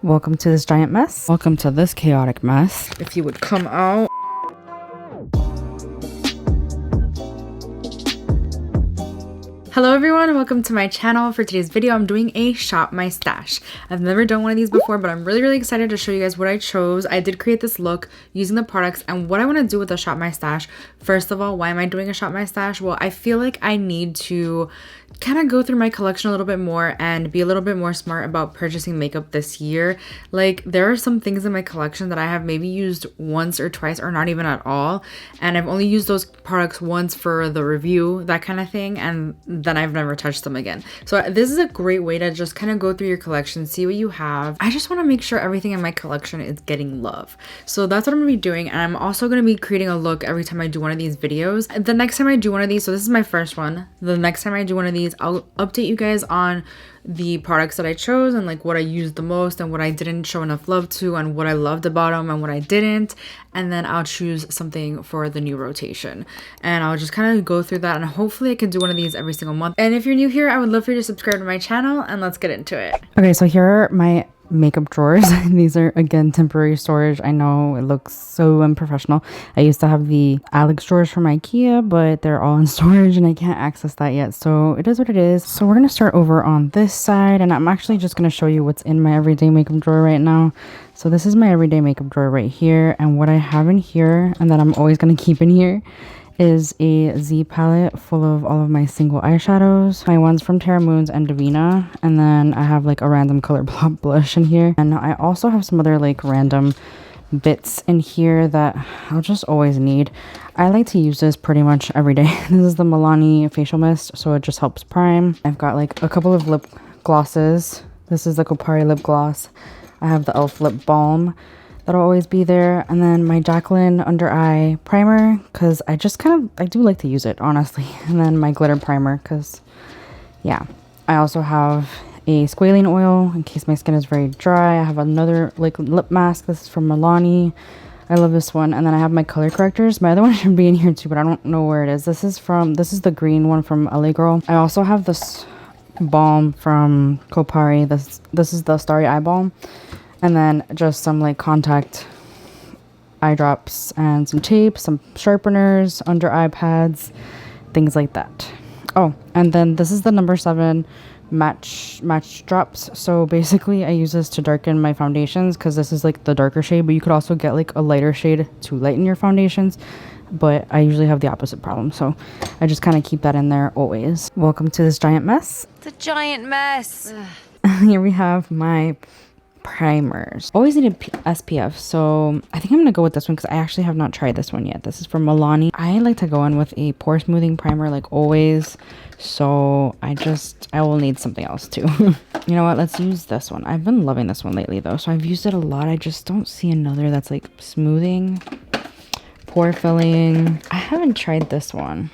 Welcome to this giant mess. Welcome to this chaotic mess. If you would come out. Hello everyone, welcome to my channel. For today's video, I'm doing a shop my stash. I've never done one of these before, but I'm really excited to show you guys what I chose. I did create this look using the products and what I want to do with a shop my stash. First of all, why am I doing a shop my stash? Well, I feel like I need to kind of go through my collection a little bit more and be a little bit more smart about purchasing makeup this year. Like, there are some things in my collection that I have maybe used once or twice or not even at all, and I've only used those products once for the review, that kind of thing, and then I've never touched them again. So this is a great way to just kind of go through your collection, see what you have. I just want to make sure everything in my collection is getting love. So that's what I'm gonna be doing, and I'm also gonna be creating a look every time I do one of these videos. The next time I do one of these, so this is my first one, the next time I do one of these, I'll update you guys on the products that I chose and like what I used the most and what I didn't show enough love to and what I loved about them and what I didn't, and then I'll choose something for the new rotation and I'll just kind of go through that, and hopefully I can do one of these every single month. And if you're new here, I would love for you to subscribe to my channel, and let's get into it. Okay, so here are my makeup drawers. These are again temporary storage. I know it looks so unprofessional. I used to have the Alex drawers from IKEA, but they're all in storage and I can't access that yet, so it is what it is. So we're gonna start over on this side, and I'm actually just gonna show you what's in my everyday makeup drawer right now. So this is my everyday makeup drawer right here, and what I have in here and that I'm always gonna keep in here is a Z palette full of all of my single eyeshadows, my ones from Terra Moons and Davina, and then I have like a random color blush in here, and I also have some other like random bits in here that I'll just always need. I like to use this pretty much every day. This is the Milani facial mist, so it just helps prime. I've got like a couple of lip glosses. This is the Kopari lip gloss. I have the e.l.f. lip balm that'll always be there, and then my Jaclyn under eye primer, because I do like to use it honestly, and then my glitter primer, because yeah. I also have a squalene oil in case my skin is very dry. I have another like lip mask. This is from Milani. I love this one. And then I have my color correctors. My other one should be in here too, but I don't know where it is. This is the green one from LA Girl. I also have this balm from Kopari. This is the Starry Eye Balm. And then just some like contact eye drops and some tape, some sharpeners, under eye pads, things like that. Oh, and then this is the number 7 match drops. So basically I use this to darken my foundations, because this is like the darker shade, but you could also get like a lighter shade to lighten your foundations, but I usually have the opposite problem, so I just kind of keep that in there always. Welcome to this giant mess. It's a giant mess. Here we have my primers. Always need a SPF, so I think I'm gonna go with this one because I actually have not tried this one yet. This is from Milani. I like to go in with a pore smoothing primer like always, so I will need something else too. You know what, let's use this one. I've been loving this one lately though, so I've used it a lot. I just don't see another that's like smoothing, pore filling. I haven't tried this one.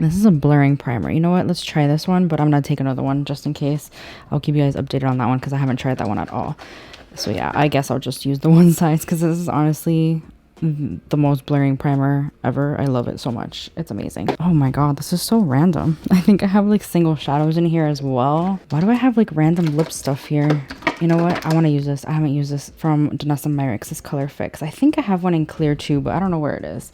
This is a blurring primer. You know what? Let's try this one, but I'm going to take another one just in case. I'll keep you guys updated on that one because I haven't tried that one at all. So yeah, I guess I'll just use the one size because this is honestly the most blurring primer ever. I love it so much. It's amazing. Oh my god, this is so random. I think I have like single shadows in here as well. Why do I have like random lip stuff here? You know what? I want to use this. I haven't used this from Danessa Myricks, this Color Fix. I think I have one in clear too, but I don't know where it is.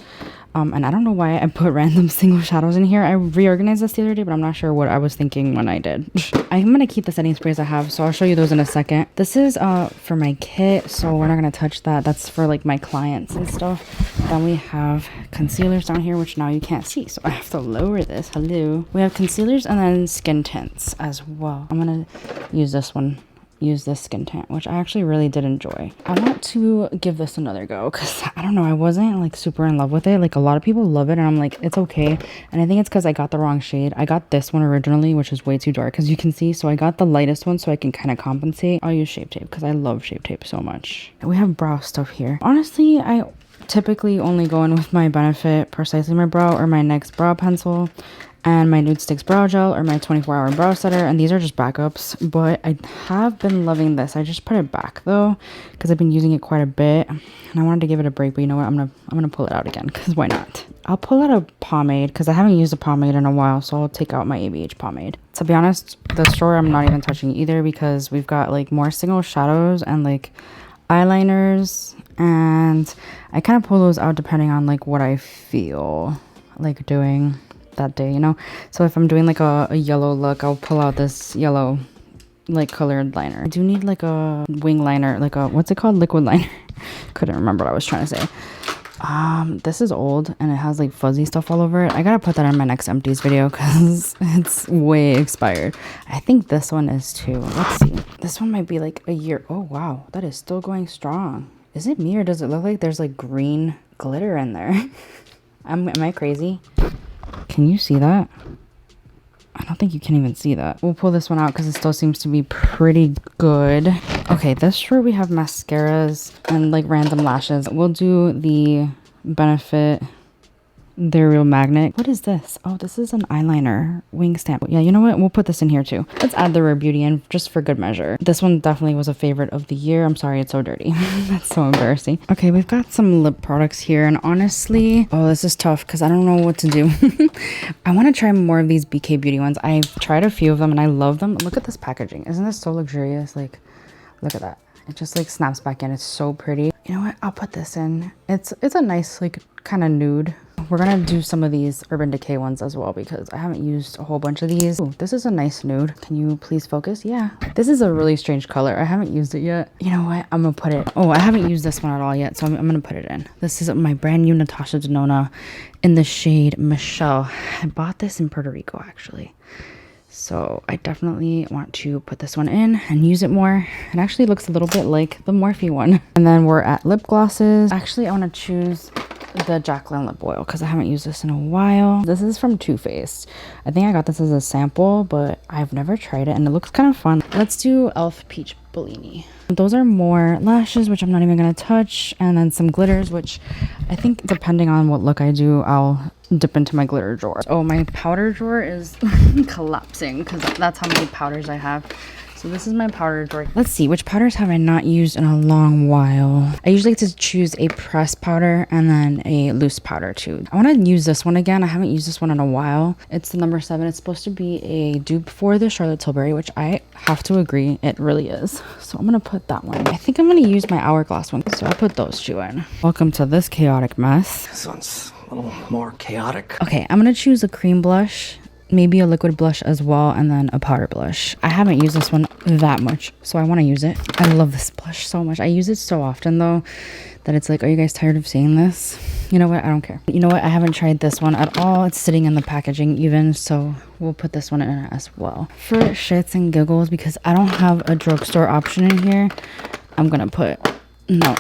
And I don't know why I put random single shadows in here. I reorganized this the other day, but I'm not sure what I was thinking when I did. I'm going to keep the setting sprays I have, so I'll show you those in a second. This is for my kit, so we're not going to touch that. That's for like my clients and stuff. Then we have concealers down here, which now you can't see, so I have to lower this. Hello. We have concealers and then skin tints as well. I'm going to use this one. Use this skin tint, which I actually really did enjoy. I want to give this another go because I don't know, I wasn't like super in love with it. Like a lot of people love it and I'm like, it's okay. And I think it's because I got the wrong shade. I got this one originally, which is way too dark as you can see, so I got the lightest one so I can kind of compensate. I'll use Shape Tape because I love Shape Tape so much. We have brow stuff here. Honestly, I typically only go in with my Benefit Precisely My Brow or my NYX brow pencil and my Nude Sticks brow gel or my 24-hour brow setter, and these are just backups, but I have been loving this. I just put it back though because I've been using it quite a bit and I wanted to give it a break, but you know what, I'm gonna pull it out again because why not. I'll pull out a pomade because I haven't used a pomade in a while, so I'll take out my ABH pomade. To be honest, the store I'm not even touching either because we've got like more single shadows and like eyeliners, and I kind of pull those out depending on like what I feel like doing that day, you know. So if I'm doing like a yellow look, I'll pull out this yellow like colored liner. I do need like a wing liner, like a, what's it called, liquid liner. Couldn't remember what I was trying to say. This is old and it has like fuzzy stuff all over it. I gotta put that in my next empties video because it's way expired. I think this one is too. Let's see, this one might be like a year. Oh wow, that is still going strong. Is it me or does it look like there's like green glitter in there? Am I crazy? Can you see that? I don't think you can even see that. We'll pull this one out because it still seems to be pretty good. Okay, this drawer we have mascaras and like random lashes. We'll do the Benefit They're Real Magnet. What is this? Oh, this is an eyeliner wing stamp. Yeah, you know what? We'll put this in here too. Let's add the Rare Beauty in just for good measure. This one definitely was a favorite of the year. I'm sorry it's so dirty. That's so embarrassing. Okay, we've got some lip products here, and honestly, oh, this is tough because I don't know what to do. I want to try more of these BK Beauty ones. I've tried a few of them and I love them. Look at this packaging. Isn't this so luxurious? Like, look at that. It just like snaps back in. It's so pretty. You know what? I'll put this in. It's a nice like kind of nude. We're gonna do some of these Urban Decay ones as well because I haven't used a whole bunch of these. Ooh, this is a nice nude. Can you please focus? Yeah. This is a really strange color. I haven't used it yet. You know what? I'm gonna put it. Oh, I haven't used this one at all yet, so I'm gonna put it in. This is my brand new Natasha Denona in the shade Michelle. I bought this in Puerto Rico actually. So I definitely want to put this one in and use it more. It actually looks a little bit like the Morphe one. And then we're at lip glosses. Actually, I want to choose the Jaclyn lip oil because I haven't used this in a while. This is from Too Faced. I think I got this as a sample, but I've never tried it and it looks kind of fun. Let's do Elf Peach Bellini. Those are more lashes, which I'm not even going to touch, and then some glitters, which I think depending on what look I do, I'll dip into my glitter drawer. Oh, my powder drawer is collapsing because that's how many powders I have. So this is my powder drawer. Let's see, which powders have I not used in a long while? I usually like to choose a pressed powder and then a loose powder too. I want to use this one again. I haven't used this one in a while. It's the number 7. It's supposed to be a dupe for the Charlotte Tilbury, which I have to agree, it really is. So I'm going to put that one. I think I'm going to use my Hourglass one. So I'll put those two in. Welcome to this chaotic mess. This one's a little more chaotic. Okay, I'm going to choose a cream blush, maybe a liquid blush as well, and then a powder blush. I haven't used this one that much, so I want to use it. I love this blush so much. I use it so often though that it's like, are you guys tired of seeing this? You know what? I don't care. You know what? I haven't tried this one at all. It's sitting in the packaging even, so we'll put this one in as well. For shits and giggles, because I don't have a drugstore option in here, I'm gonna put, no.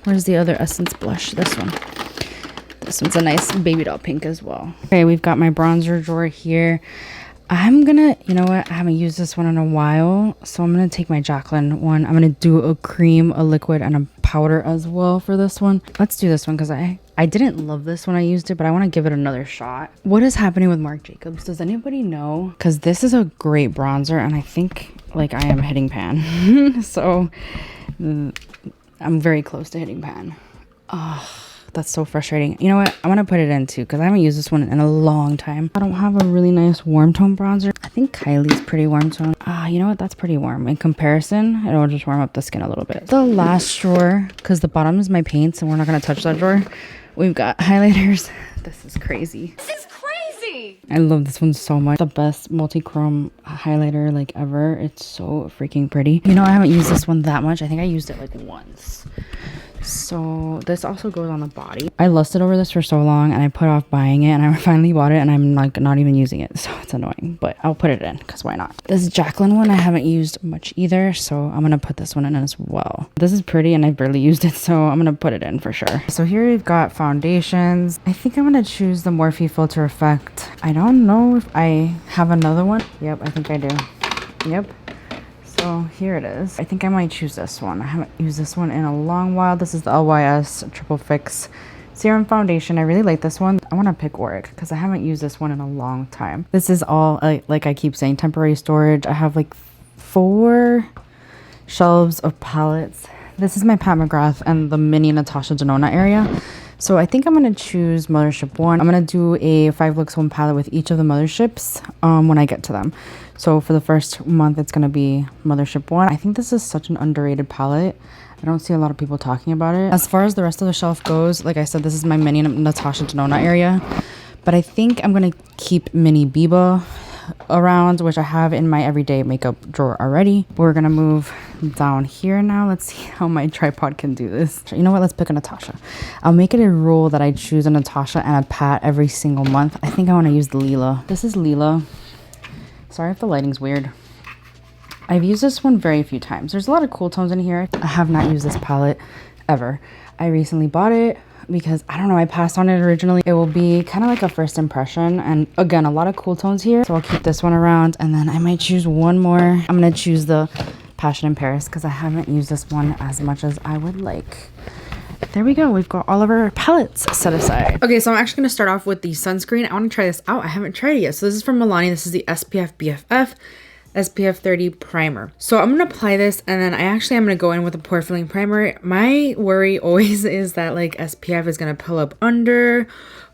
Where's the other Essence blush? This one. This one's a nice baby doll pink as well. Okay, we've got my bronzer drawer here. I'm gonna, you know what? I haven't used this one in a while, so I'm gonna take my Jaclyn one. I'm gonna do a cream, a liquid, and a powder as well for this one. Let's do this one because I didn't love this when I used it, but I want to give it another shot. What is happening with Marc Jacobs? Does anybody know? Because this is a great bronzer, and I think like I am hitting pan. So I'm very close to hitting pan. Oh, that's so frustrating. You know what? I want to put it in too because I haven't used this one in a long time. I don't have a really nice warm tone bronzer. I think Kylie's pretty warm tone. You know what? That's pretty warm. In comparison, it'll just warm up the skin a little bit. The last drawer, because the bottom is my paints and we're not going to touch that drawer. We've got highlighters. This is crazy. This is crazy. I love this one so much. The best multi-chrome highlighter like ever. It's so freaking pretty. You know, I haven't used this one that much. I think I used it like once. So this also goes on the body. I lusted over this for so long and I put off buying it and I finally bought it and I'm like not even using it, so it's annoying, but I'll put it in because why not. This Jaclyn one I haven't used much either, so I'm gonna put this one in as well. This is pretty and I've barely used it, so I'm gonna put it in for sure. So here we've got foundations. I think I'm gonna choose the Morphe Filter Effect. I don't know if I have another one. Yep, I think I do. Yep. So here it is. I think I might choose this one. I haven't used this one in a long while. This is the LYS Triple Fix Serum Foundation. I really like this one. I want to pick Auric because I haven't used this one in a long time. This is all, like I keep saying, temporary storage. I have like 4 shelves of palettes. This is my Pat McGrath and the mini Natasha Denona area. So I think I'm going to choose Mothership 1. I'm going to do a 5 looks 1 palette with each of the motherships when I get to them. So for the first month, it's going to be Mothership 1. I think this is such an underrated palette. I don't see a lot of people talking about it. As far as the rest of the shelf goes, like I said, this is my mini Natasha Denona area. But I think I'm going to keep mini Biba around, which I have in my everyday makeup drawer already. We're going to move down here now. Let's see how my tripod can do this. You know what? Let's pick a Natasha. I'll make it a rule that I choose a Natasha and a Pat every single month. I think I want to use the Lila. This is Lila. Sorry if the lighting's weird. I've used this one very few times. There's a lot of cool tones in here. I have not used this palette ever. I recently bought it because, I don't know, I passed on it originally. It will be kind of like a first impression. And again, a lot of cool tones here. So I'll keep this one around. And then I might choose one more. I'm going to choose the Passion in Paris because I haven't used this one as much as I would like. There we go. We've got all of our palettes set aside. Okay, so I'm actually going to start off with the sunscreen. I want to try this out. I haven't tried it yet. So this is from Milani. This is the SPF BFF SPF 30 primer. So I'm going to apply this, and then I'm going to go in with a pore filling primer. My worry always is that like SPF is going to pull up under.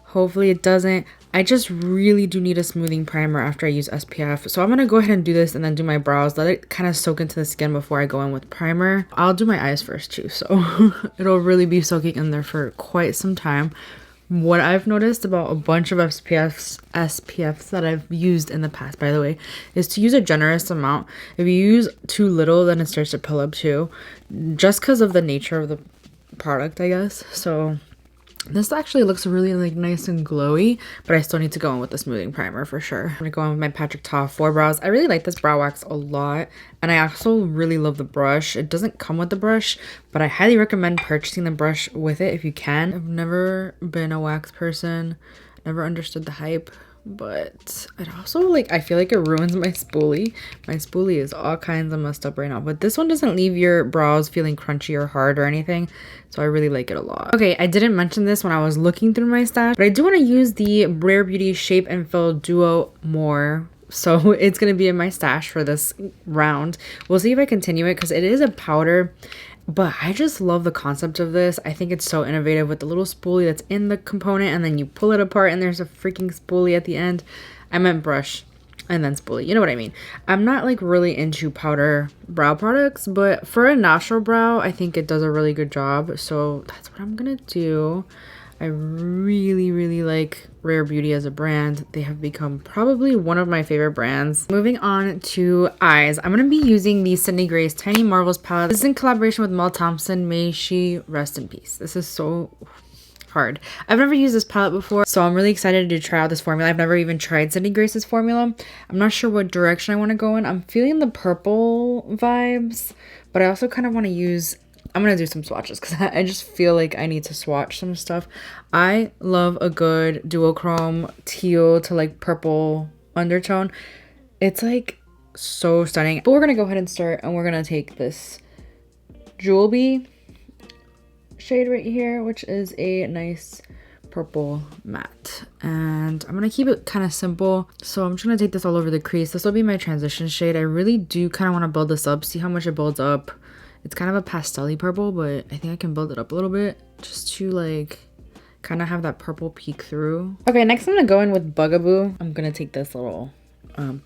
Hopefully it doesn't. I just really do need a smoothing primer after I use SPF. So I'm going to go ahead and do this and then do my brows. Let it kind of soak into the skin before I go in with primer. I'll do my eyes first too. So it'll really be soaking in there for quite some time. What I've noticed about a bunch of SPFs that I've used in the past, by the way, is to use a generous amount. If you use too little, then it starts to pull up too, just because of the nature of the product, I guess. So this actually looks really like nice and glowy, but I still need to go in with the smoothing primer for sure. I'm gonna go in with my Patrick Ta 4 brows. I really like this brow wax a lot, and I also really love the brush. It doesn't come with the brush, but I highly recommend purchasing the brush with it if you can. I've never been a wax person, never understood the hype, but it also, like, I feel like it ruins my spoolie. My spoolie is all kinds of messed up right now, but this one doesn't leave your brows feeling crunchy or hard or anything, so I really like it a lot. Okay, I didn't mention this when I was looking through my stash, but I do want to use the Rare Beauty Shape and Fill Duo More. So it's going to be in my stash for this round. We'll see if I continue it because it is a powder. But I just love the concept of this. I think it's so innovative with the little spoolie that's in the component, and then you pull it apart and there's a freaking spoolie at the end. I meant brush and then spoolie. You know what I mean? I'm not like really into powder brow products, but for a natural brow, I think it does a really good job. So that's what I'm going to do. I really, really like Rare Beauty as a brand. They have become probably one of my favorite brands. Moving on to eyes, I'm going to be using the Sydney Grace Tiny Marvels palette. This is in collaboration with Mel Thompson. May she rest in peace. This is so hard. I've never used this palette before, so I'm really excited to try out this formula. I've never even tried Sydney Grace's formula. I'm not sure what direction I want to go in. I'm feeling the purple vibes, but I also kind of want to use... I'm going to do some swatches because I just feel like I need to swatch some stuff. I love a good duochrome teal to like purple undertone. It's like so stunning. But we're going to go ahead and start, and we're going to take this Jewel Bee shade right here, which is a nice purple matte. And I'm going to keep it kind of simple. So I'm just going to take this all over the crease. This will be my transition shade. I really do kind of want to build this up, see how much it builds up. It's kind of a pastel-y purple, but I think I can build it up a little bit just to like kind of have that purple peek through. Okay, next I'm gonna go in with Bugaboo. I'm gonna take this little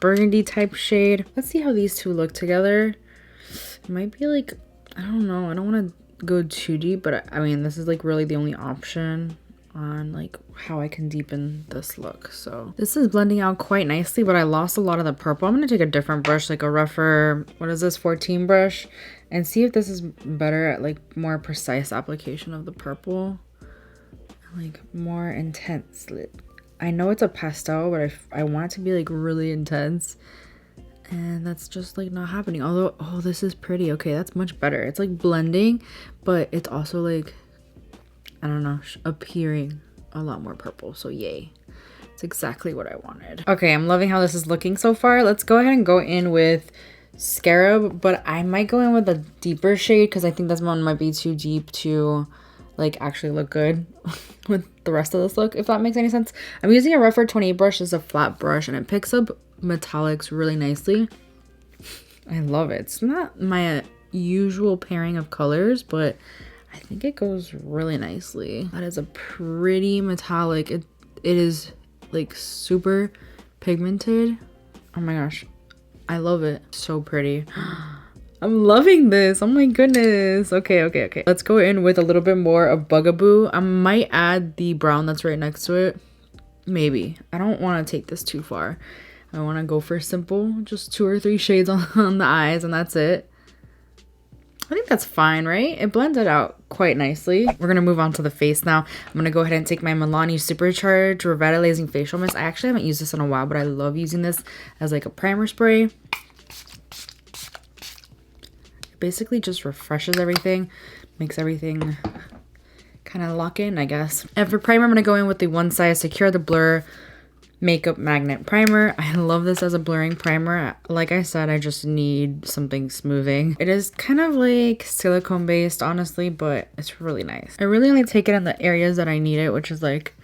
burgundy type shade. Let's see how these two look together. It might be like, I don't know, I don't want to go too deep, but I mean, this is like really the only option on like how I can deepen this look. So this is blending out quite nicely, but I lost a lot of the purple. I'm gonna take a different brush, like a rougher, what is this, 14 brush, and see if this is better at like more precise application of the purple, like more intense. I know it's a pastel, but I want it to be like really intense, and that's just like not happening. Although, oh, this is pretty. Okay, that's much better. It's like blending, but it's also like, I don't know, appearing a lot more purple. So yay. It's exactly what I wanted. Okay, I'm loving how this is looking so far. Let's go ahead and go in with Scarab, but I might go in with a deeper shade because I think this one might be too deep to like actually look good with the rest of this look, if that makes any sense. I'm using a rougher 28 brush. It's a flat brush and it picks up metallics really nicely. I love it. It's not my usual pairing of colors, but I think it goes really nicely. That is a pretty metallic. It is like super pigmented. Oh my gosh, I love it. So pretty. I'm loving this. Oh my goodness. Okay. Let's go in with a little bit more of Bugaboo. I might add the brown that's right next to it. Maybe. I don't want to take this too far. I want to go for simple. Just 2 or 3 shades on the eyes and that's it. I think that's fine, right? It blends it out quite nicely. We're going to move on to the face now. I'm going to go ahead and take my Milani Supercharged Revitalizing Facial Mist. I actually haven't used this in a while, but I love using this as like a primer spray. It basically just refreshes everything, makes everything kind of lock in, I guess. And for primer, I'm going to go in with the One Size Secure the Blur Makeup Magnet Primer. I love this as a blurring primer. Like I said, I just need something smoothing. It is kind of like silicone based, honestly, but it's really nice. I really only take it in the areas that I need it, which is like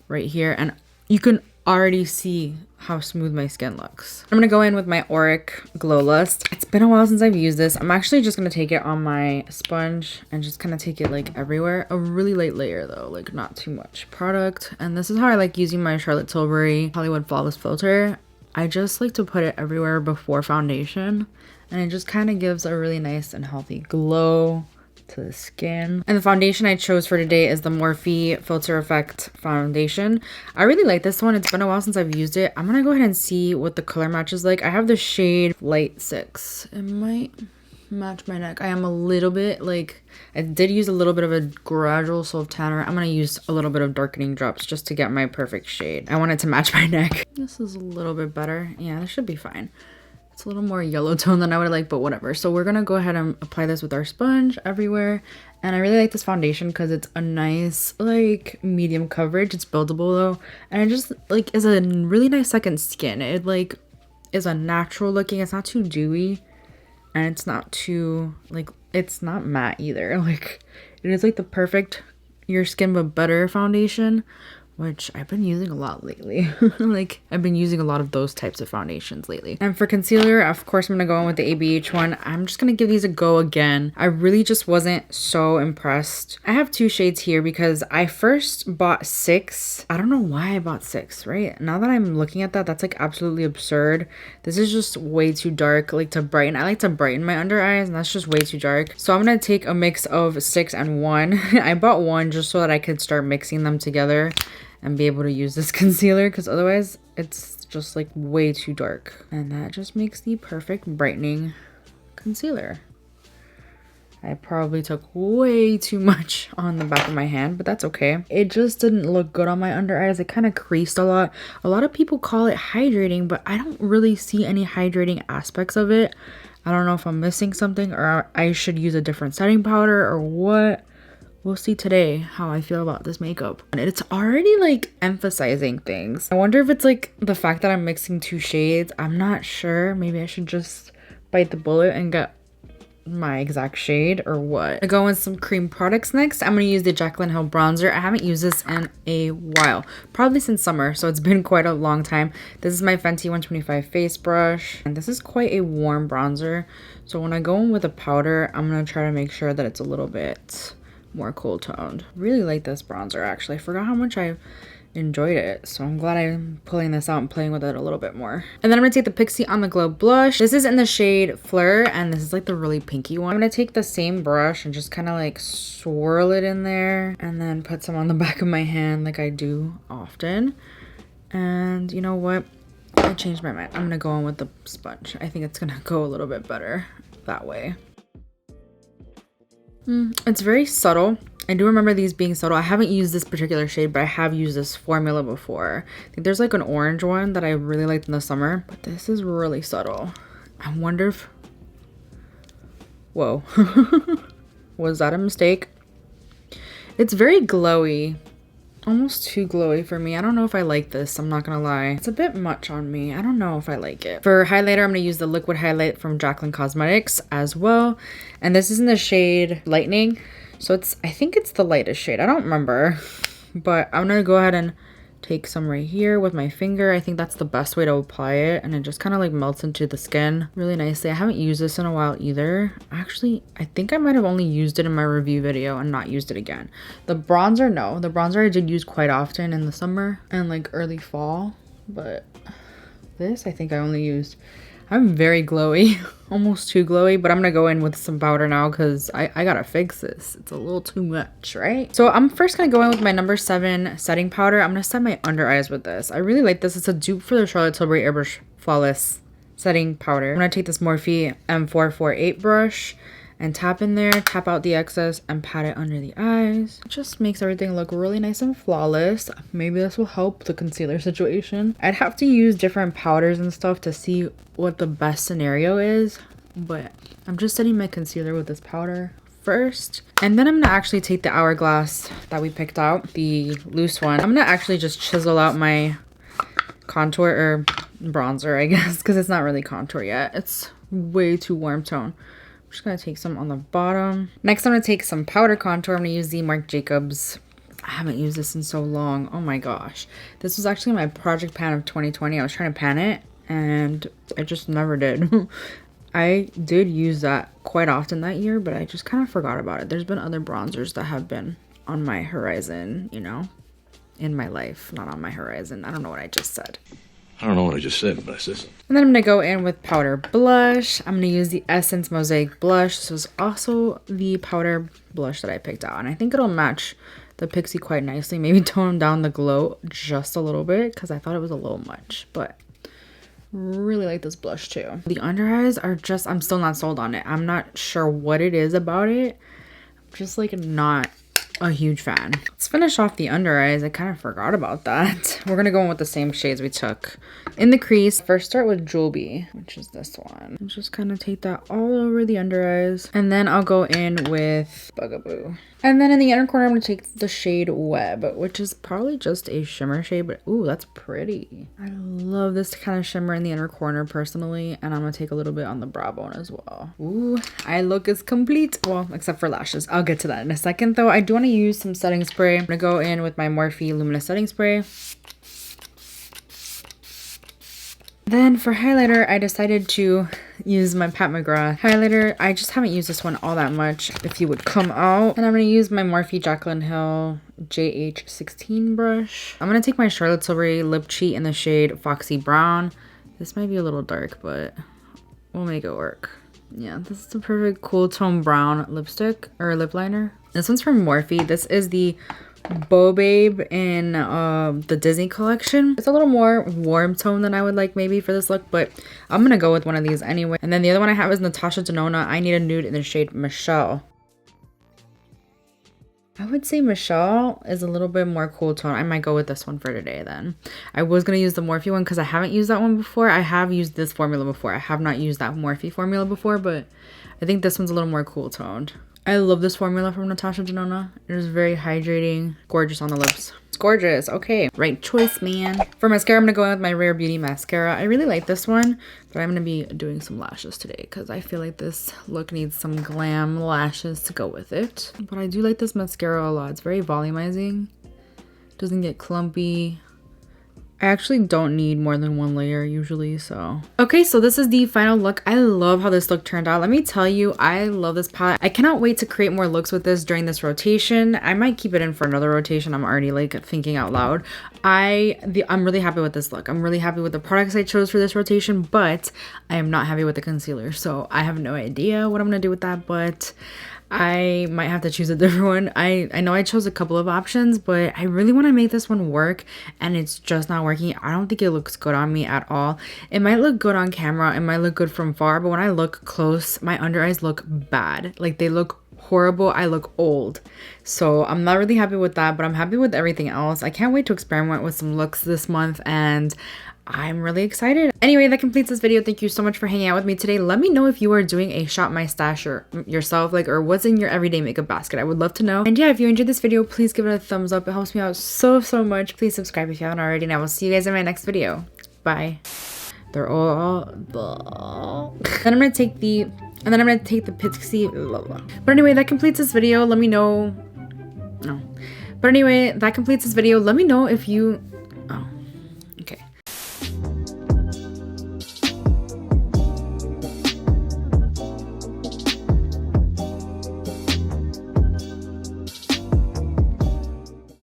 right here. And you can already see how smooth my skin looks. I'm gonna go in with my Auric Glow Lust. It's been a while since I've used this. I'm actually just gonna take it on my sponge and just kind of take it like everywhere. A really light layer though, like not too much product. And this is how I like using my Charlotte Tilbury Hollywood Flawless Filter. I just like to put it everywhere before foundation, and it just kind of gives a really nice and healthy glow to the skin. And the foundation I chose for today is the Morphe Filter Effect foundation. I really like this one. It's been a while since I've used it. I'm gonna go ahead and see what the color match is like. I have the shade Light 6. It might match my neck. I am a little bit like, I did use a little bit of a gradual self tanner. I'm gonna use a little bit of darkening drops just to get my perfect shade. I want it to match my neck. This is a little bit better. Yeah, this should be fine. It's a little more yellow tone than I would like, but whatever. So we're gonna go ahead and apply this with our sponge everywhere. And I really like this foundation because it's a nice like medium coverage. It's buildable though, and it just like is a really nice second skin. It like is a natural looking. It's not too dewy, and it's not too like, it's not matte either. Like it is like the perfect your skin but better foundation, which I've been using a lot lately. Like I've been using a lot of those types of foundations lately. And for concealer, of course, I'm gonna go in with the ABH one. I'm just gonna give these a go again. I really just wasn't so impressed. I have 2 shades here because I first bought 6. I don't know why I bought 6, right? Now that I'm looking at that, that's like absolutely absurd. This is just way too dark, like to brighten. I like to brighten my under eyes, and that's just way too dark. So I'm gonna take a mix of 6 and 1. I bought 1 just so that I could start mixing them together and be able to use this concealer, because otherwise it's just like way too dark, and that just makes the perfect brightening concealer. I probably took way too much on the back of my hand, but that's okay. It just didn't look good on my under eyes. It kind of creased a lot. A lot of people call it hydrating, but I don't really see any hydrating aspects of it. I don't know if I'm missing something, or I should use a different setting powder or what. We'll see today how I feel about this makeup. And it's already like emphasizing things. I wonder if it's like the fact that I'm mixing 2 shades. I'm not sure. Maybe I should just bite the bullet and get my exact shade or what. I go in some cream products next. I'm going to use the Jaclyn Hill bronzer. I haven't used this in a while, probably since summer, so it's been quite a long time. This is my Fenty 125 face brush, and this is quite a warm bronzer. So when I go in with a powder, I'm going to try to make sure that it's a little bit more cool toned. Really like this bronzer actually. I forgot how much I enjoyed it, so I'm glad I'm pulling this out and playing with it a little bit more. And then I'm gonna take the Pixi On The Glow blush. This is in the shade Fleur, and this is like the really pinky one. I'm gonna take the same brush and just kind of like swirl it in there, and then put some on the back of my hand like I do often. And you know what, I changed my mind. I'm gonna go in with the sponge. I think it's gonna go a little bit better that way. It's very subtle. I do remember these being subtle. I haven't used this particular shade, but I have used this formula before. I think there's like an orange one that I really liked in the summer, but this is really subtle. I wonder if... Whoa. Was that a mistake? It's very glowy. Almost too glowy for me. I don't know if I like this. I'm not gonna lie. It's a bit much on me. I don't know if I like it. For highlighter, I'm gonna use the liquid highlight from Jaclyn Cosmetics as well. And this is in the shade Lightning. So it's, I think it's the lightest shade. I don't remember. But I'm gonna go ahead and take some right here with my finger. I think that's the best way to apply it, and it just kind of like melts into the skin really nicely. I haven't used this in a while either. Actually, I think I might have only used it in my review video and not used it again. The bronzer, no. The bronzer I did use quite often in the summer and like early fall, but this I think I only used. I'm very glowy, almost too glowy, but I'm gonna go in with some powder now because I gotta fix this. It's a little too much, right? So I'm first gonna go in with my number 7 setting powder. I'm gonna set my under eyes with this. I really like this. It's a dupe for the Charlotte Tilbury Airbrush Flawless setting powder. I'm gonna take this Morphe M448 brush and tap in there, tap out the excess, and pat it under the eyes. It just makes everything look really nice and flawless. Maybe this will help the concealer situation. I'd have to use different powders and stuff to see what the best scenario is, but I'm just setting my concealer with this powder first. And then I'm gonna actually take the Hourglass that we picked out, the loose one. I'm gonna actually just chisel out my contour or bronzer, I guess, because it's not really contour yet. It's way too warm tone. I'm just gonna take some on the bottom. Next, I'm gonna take some powder contour. I'm gonna use the Marc Jacobs. I haven't used this in so long. Oh my gosh. This was actually my project pan of 2020. I was trying to pan it and I just never did. I did use that quite often that year, but I just kind of forgot about it. There's been other bronzers that have been on my horizon, you know, in my life, not on my horizon. I don't know what I just said. I don't know what I just said, but I said something. And then I'm going to go in with powder blush. I'm going to use the Essence Mosaic blush. This was also the powder blush that I picked out. And I think it'll match the Pixie quite nicely. Maybe tone down the glow just a little bit because I thought it was a little much. But really like this blush too. The under eyes are just, I'm still not sold on it. I'm not sure what it is about it. I'm just like not a huge fan. Let's finish off the under eyes. I kind of forgot about that. We're gonna go in with the same shades we took in the crease. First start with Joby, which is this one. And just kind of take that all over the under eyes. And then I'll go in with Bugaboo. And then in the inner corner, I'm going to take the shade Web, which is probably just a shimmer shade, but ooh, that's pretty. I love this kind of shimmer in the inner corner personally, and I'm going to take a little bit on the brow bone as well. Ooh, eye look is complete. Well, except for lashes. I'll get to that in a second though. I do want to use some setting spray. I'm going to go in with my Morphe Luminous Setting Spray. Then for highlighter, I decided to use my Pat McGrath highlighter. I just haven't used this one all that much, if you would come out. And I'm going to use my Morphe Jaclyn Hill JH16 brush. I'm going to take my Charlotte Tilbury Lip Cheat in the shade Foxy Brown. This might be a little dark, but we'll make it work. Yeah, this is the perfect cool tone brown lipstick or lip liner. This one's from Morphe. This is the Bo Babe in the Disney collection. It's a little more warm tone than I would like maybe for this look, but I'm gonna go with one of these anyway. And then the other one I have is Natasha Denona. I Need a Nude in the shade Michelle. I would say Michelle is a little bit more cool tone. I might go with this one for today then. I was going to use the Morphe one because I haven't used that one before. I have used this formula before. I have not used that Morphe formula before, but I think this one's a little more cool toned. I love this formula from Natasha Denona. It is very hydrating, gorgeous on the lips. It's gorgeous. Okay, right choice, man. For mascara, I'm going to go in with my Rare Beauty mascara. I really like this one, but I'm going to be doing some lashes today because I feel like this look needs some glam lashes to go with it. But I do like this mascara a lot. It's very volumizing. Doesn't get clumpy. I actually don't need more than one layer usually, so. Okay, so this is the final look. I love how this look turned out. Let me tell you, I love this palette. I cannot wait to create more looks with this during this rotation. I might keep it in for another rotation. I'm already like thinking out loud. I'm really happy with this look. I'm really happy with the products I chose for this rotation, but I am not happy with the concealer. So I have no idea what I'm gonna do with that, but I might have to choose a different one. I know I chose a couple of options, but I really want to make this one work and it's just not working. I don't think it looks good on me at all. It might look good on camera. It might look good from far, but when I look close, my under eyes look bad. Like they look horrible. I look old. So I'm not really happy with that, but I'm happy with everything else. I can't wait to experiment with some looks this month and I'm really excited. Anyway, that completes this video. Thank you so much for hanging out with me today. Let me know if you are doing a Shop My Stash yourself, or what's in your everyday makeup basket. I would love to know. And yeah, if you enjoyed this video, please give it a thumbs up. It helps me out so much. Please subscribe if you haven't already, and I will see you guys in my next video. Then I'm gonna take the Pixie. But anyway, that completes this video. Let me know. No. But anyway, that completes this video. Let me know if you. Oh.